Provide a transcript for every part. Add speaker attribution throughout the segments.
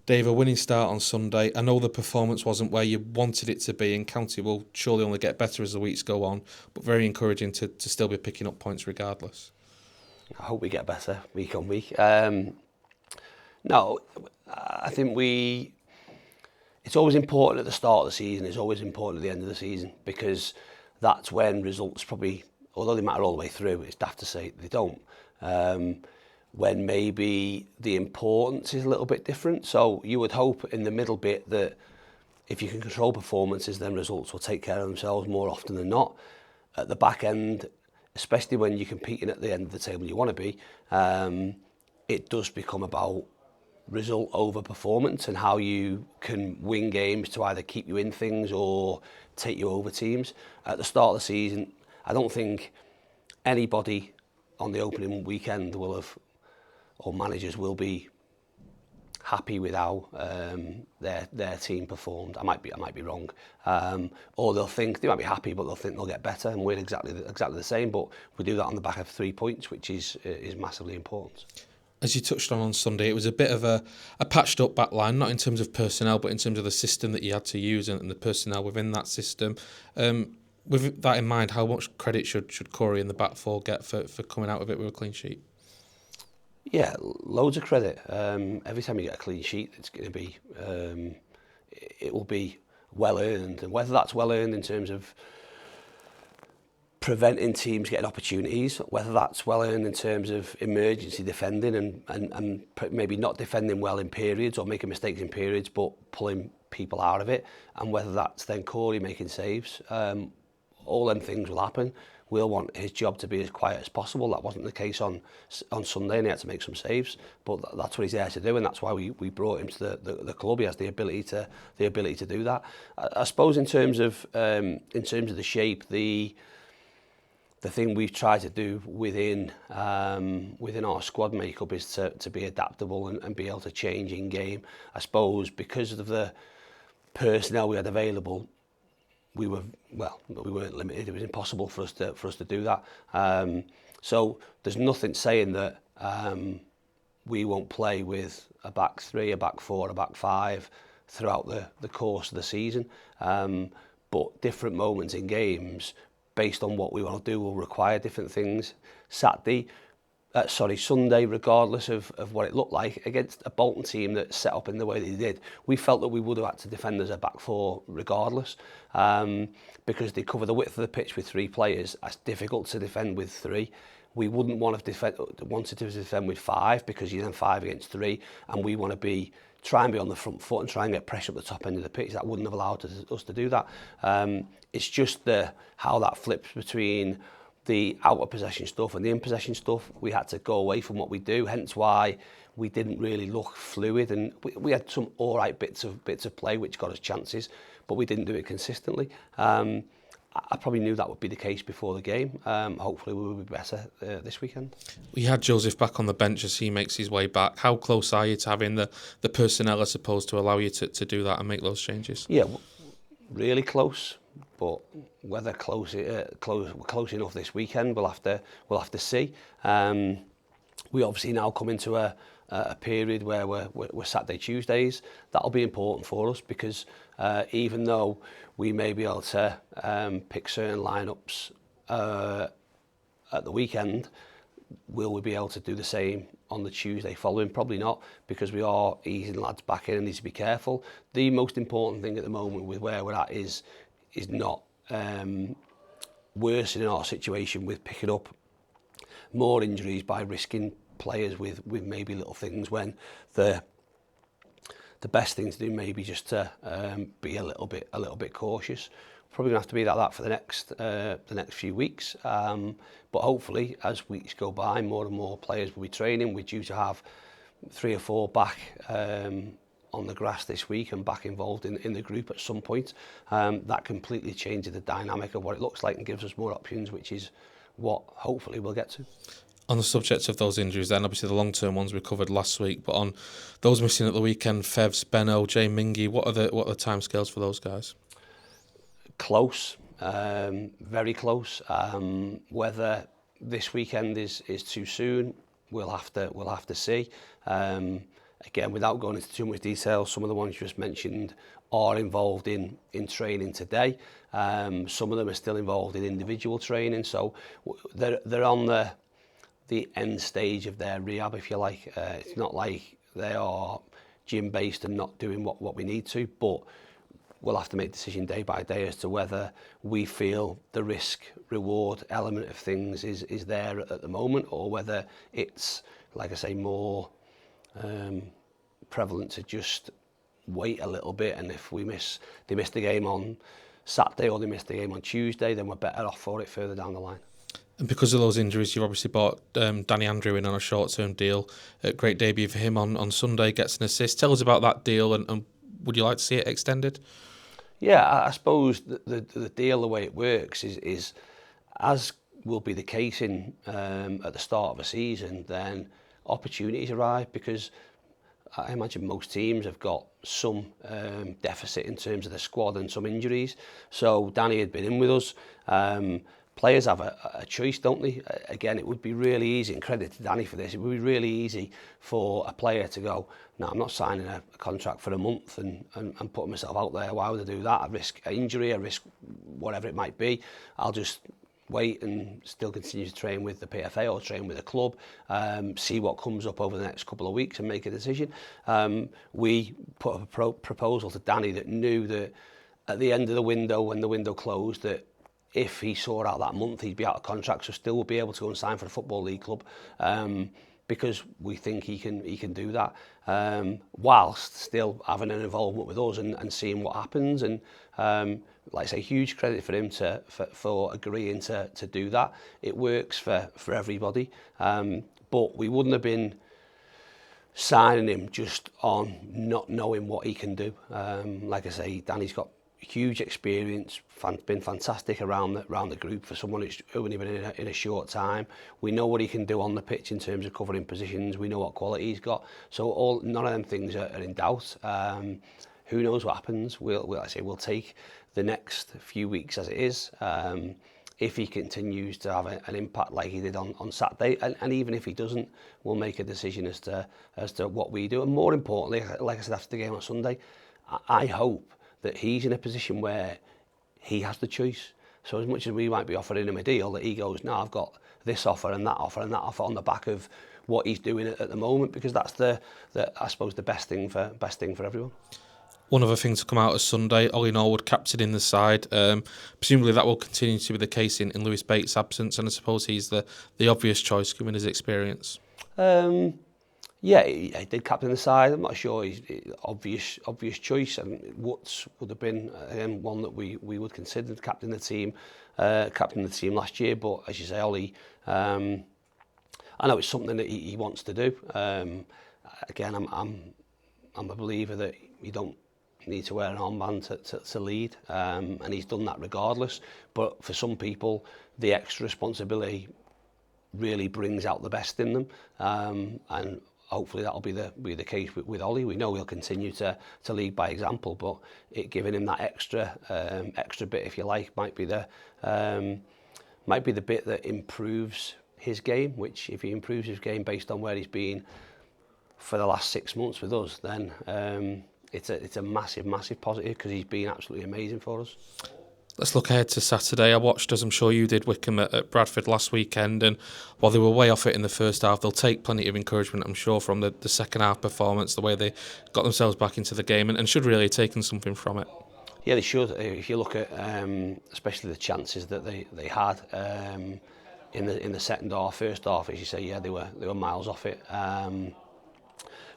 Speaker 1: Dave, a winning start on Sunday. I know the performance wasn't where you wanted it to be, and County will surely only get better as the weeks go on, but very encouraging to still be picking up points regardless.
Speaker 2: I hope we get better week on week. No, I think it's always important at the start of the season, it's always important at the end of the season, because that's when results probably, although they matter all the way through, it's daft to say they don't, when maybe the importance is a little bit different. So you would hope in the middle bit that if you can control performances, then results will take care of themselves more often than not. At the back end, especially when you're competing at the end of the table you want to be, it does become about result over performance and how you can win games to either keep you in things or take you over teams. At the start of the season, I don't think anybody on the opening weekend will have, or managers will be happy with how their team performed. I might be wrong, or they'll think they might be happy, but they'll think they'll get better, and we're exactly the same. But we do that on the back of 3 points, which is massively important.
Speaker 1: As you touched on Sunday, it was a bit of a patched up back line, not in terms of personnel, but in terms of the system that you had to use and the personnel within that system. With that in mind, how much credit should Corey and the back four get for coming out of it with a clean sheet?
Speaker 2: Yeah, loads of credit. Every time you get a clean sheet, it's going to be, it will be well earned, and whether that's well earned in terms of preventing teams getting opportunities, whether that's well earned in terms of emergency defending and maybe not defending well in periods or making mistakes in periods but pulling people out of it, and whether that's then Corey making saves, all them things will happen. We'll want his job to be as quiet as possible. That wasn't the case on Sunday, and he had to make some saves, but that's what he's there to do, and that's why we brought him to the club. He has the ability to do that. I suppose in terms of the shape, the thing we've tried to do within our squad makeup is to be adaptable and be able to change in game. I suppose because of the personnel we had available, we weren't limited. It was impossible for us to do that. So there's nothing saying that we won't play with a back three, a back four, a back five throughout the course of the season. But different moments in games, based on what we want to do, will require different things. Sunday, regardless of what it looked like, against a Bolton team that set up in the way they did, we felt that we would have had to defend as a back four regardless, because they cover the width of the pitch with 3 players. That's difficult to defend with 3. We wouldn't want to wanted to defend with 5, because you're then 5 against 3, and we want to try and be on the front foot and try and get pressure at the top end of the pitch. That wouldn't have allowed us to do that. It's just how that flips between the out of possession stuff and the in possession stuff. We had to go away from what we do, hence why we didn't really look fluid, and we had some all right bits of play which got us chances, but we didn't do it consistently. I probably knew that would be the case before the game. Hopefully we will be better this weekend.
Speaker 1: We had Joseph back on the bench as he makes his way back. How close are you to having the personnel, I suppose, to allow you to do that and make those changes?
Speaker 2: Yeah, really close, but whether close enough this weekend, we'll have to see. We obviously now come into a period where we're Saturday, Tuesdays. That'll be important for us, because even though we may be able to pick certain lineups at the weekend, will we be able to do the same on the Tuesday following? Probably not, because we are easing lads back in and need to be careful. The most important thing at the moment with where we're at is not worsening our situation with picking up more injuries by risking players with maybe little things, when the best thing to do maybe just to be a little bit cautious. Probably gonna have to be like that for the next few weeks, but hopefully as weeks go by, more and more players will be training. We're due to have 3 or 4 back on the grass this week and back involved in the group at some point. That completely changes the dynamic of what it looks like and gives us more options, which is what hopefully we'll get to.
Speaker 1: On the subject of those injuries then, obviously the long-term ones we covered last week, but on those missing at the weekend, Fevs, Benno, Jay Mingy, what are the timescales for those guys?
Speaker 2: Close, very close. Whether this weekend is too soon, we'll have to see. again, without going into too much detail, some of the ones you just mentioned are involved in training today. Some of them are still involved in individual training, so they're on the end stage of their rehab, if you like. It's not like they are gym based and not doing what we need to, but we'll have to make a decision day by day as to whether we feel the risk reward element of things is there at the moment, or whether it's, like I say, more prevalent to just wait a little bit, and if they miss the game on Saturday or they miss the game on Tuesday, then we're better off for it further down the line.
Speaker 1: And because of those injuries, you've obviously bought Danny Andrew in on a short-term deal. A great debut for him on Sunday, gets an assist. Tell us about that deal, and would you like to see it extended?
Speaker 2: Yeah, I suppose the deal, the way it works is as will be the case in at the start of a season, then opportunities arrive, because I imagine most teams have got some deficit in terms of the squad and some injuries. So Danny had been in with us. Players have a choice, don't they? Again, it would be really easy, and credit to Danny for this, it would be really easy for a player to go, no, I'm not signing a contract for a month and putting myself out there. Why would I do that? I risk injury, I risk whatever it might be. I'll just wait and still continue to train with the PFA or train with the club, see what comes up over the next couple of weeks and make a decision. We put up a proposal to Danny that knew that at the end of the window, when the window closed, that if he saw out that month, he'd be out of contract, so still would be able to go and sign for a Football League club, because we think he can do that, whilst still having an involvement with us and seeing what happens. And like I say, huge credit for him for agreeing to do that. It works for everybody, but we wouldn't have been signing him just on not knowing what he can do. Like I say, Danny's got huge experience, been fantastic around the group for someone who's only been in a short time. We know what he can do on the pitch in terms of covering positions. We know what quality he's got. So none of them things are in doubt. Who knows what happens? We'll take the next few weeks as it is. If he continues to have an impact like he did on Saturday, and even if he doesn't, we'll make a decision as to what we do. And more importantly, like I said after the game on Sunday, I hope that he's in a position where he has the choice. So as much as we might be offering him a deal, that he goes, no, I've got this offer and that offer and that offer on the back of what he's doing at the moment, because that's the I suppose the best thing for everyone.
Speaker 1: One other thing to come out of Sunday, Ollie Norwood captaining the side. Presumably that will continue to be the case in Lewis Bates' absence, and I suppose he's the obvious choice given his experience.
Speaker 2: Yeah, he did captain the side. I'm not sure he's obvious choice, and Woods would have been one that we would consider captain the team last year. But as you say, Ollie, I know it's something that he wants to do. Again, I'm a believer that you don't need to wear an armband to lead, and he's done that regardless. But for some people, the extra responsibility really brings out the best in them, and hopefully that'll be the case with Ollie. We know he'll continue to lead by example, but giving him that extra bit, if you like, might be the bit that improves his game. Which, if he improves his game based on where he's been for the last 6 months with us, then it's a massive positive, because he's been absolutely amazing for us.
Speaker 1: Let's look ahead to Saturday. I watched, as I'm sure you did, Wycombe at Bradford last weekend, and while they were way off it in the first half, they'll take plenty of encouragement, I'm sure, from the second half performance, the way they got themselves back into the game, and should really have taken something from it. Yeah,
Speaker 2: they should. If you look at especially the chances that they had in the second half, first half, as you say, yeah, they were miles off it.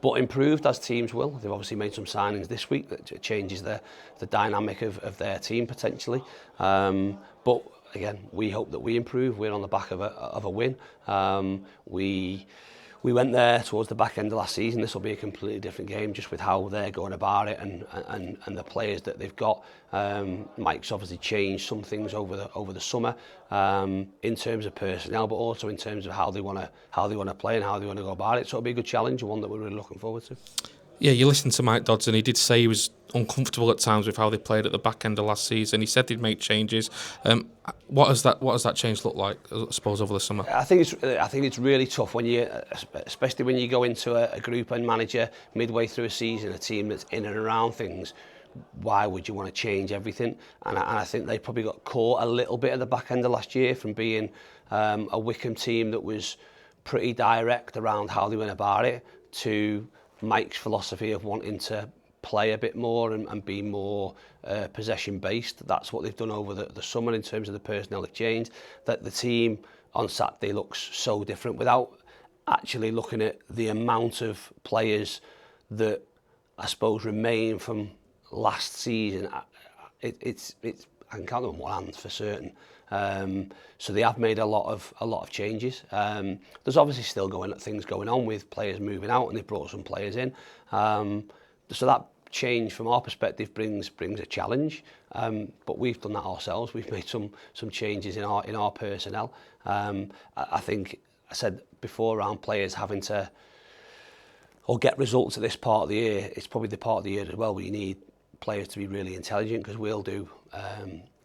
Speaker 2: But improved, as teams will. They've obviously made some signings this week that changes the dynamic of their team potentially. But again, we hope that we improve. We're on the back of a win. We went there towards the back end of last season. This will be a completely different game, just with how they're going about it and the players that they've got. Mike's obviously changed some things over the summer in terms of personnel, but also in terms of how they want to play and how they want to go about it. So it'll be a good challenge, and one that we're really looking forward to.
Speaker 1: Yeah, you listened to Mike Dodson. He did say he was uncomfortable at times with how they played at the back end of last season. He said he'd make changes. What has that change look like, I suppose, over the summer?
Speaker 2: I think it's really tough when you, especially when you go into a group and manager midway through a season, a team that's in and around things. Why would you want to change everything? And I think they probably got caught a little bit at the back end of last year from being a Wycombe team that was pretty direct around how they went about it, to Mike's philosophy of wanting to play a bit more and be more possession based. That's what they've done over the summer in terms of the personnel exchange. That the team on Saturday looks so different without actually looking at the amount of players that I suppose remain from last season. It's I can count them on one hand for certain. So they have made a lot of changes. There's obviously still things going on with players moving out, and they've brought some players in. So that change from our perspective brings a challenge. But we've done that ourselves. We've made some changes in our personnel. I think I said before around players having to or get results at this part of the year. It's probably the part of the year as well where you need players to be really intelligent, because we'll do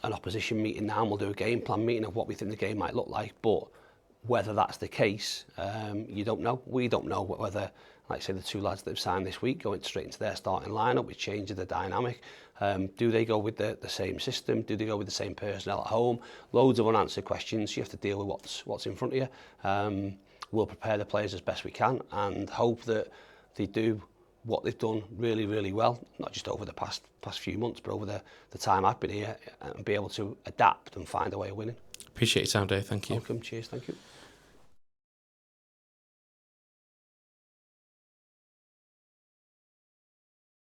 Speaker 2: an opposition meeting now and we'll do a game plan meeting of what we think the game might look like, but whether that's the case, you don't know. We don't know whether, like I say, the two lads that have signed this week going straight into their starting lineup, which changes the dynamic. Do they go with the same system? Do they go with the same personnel at home? Loads of unanswered questions. You have to deal with what's in front of you. We'll prepare the players as best we can and hope that they do what they've done really, really well, not just over the past few months, but over the time I've been here, and be able to adapt and find a way of winning.
Speaker 1: Appreciate your time, Dave. Thank you.
Speaker 2: Welcome. Cheers. Thank you.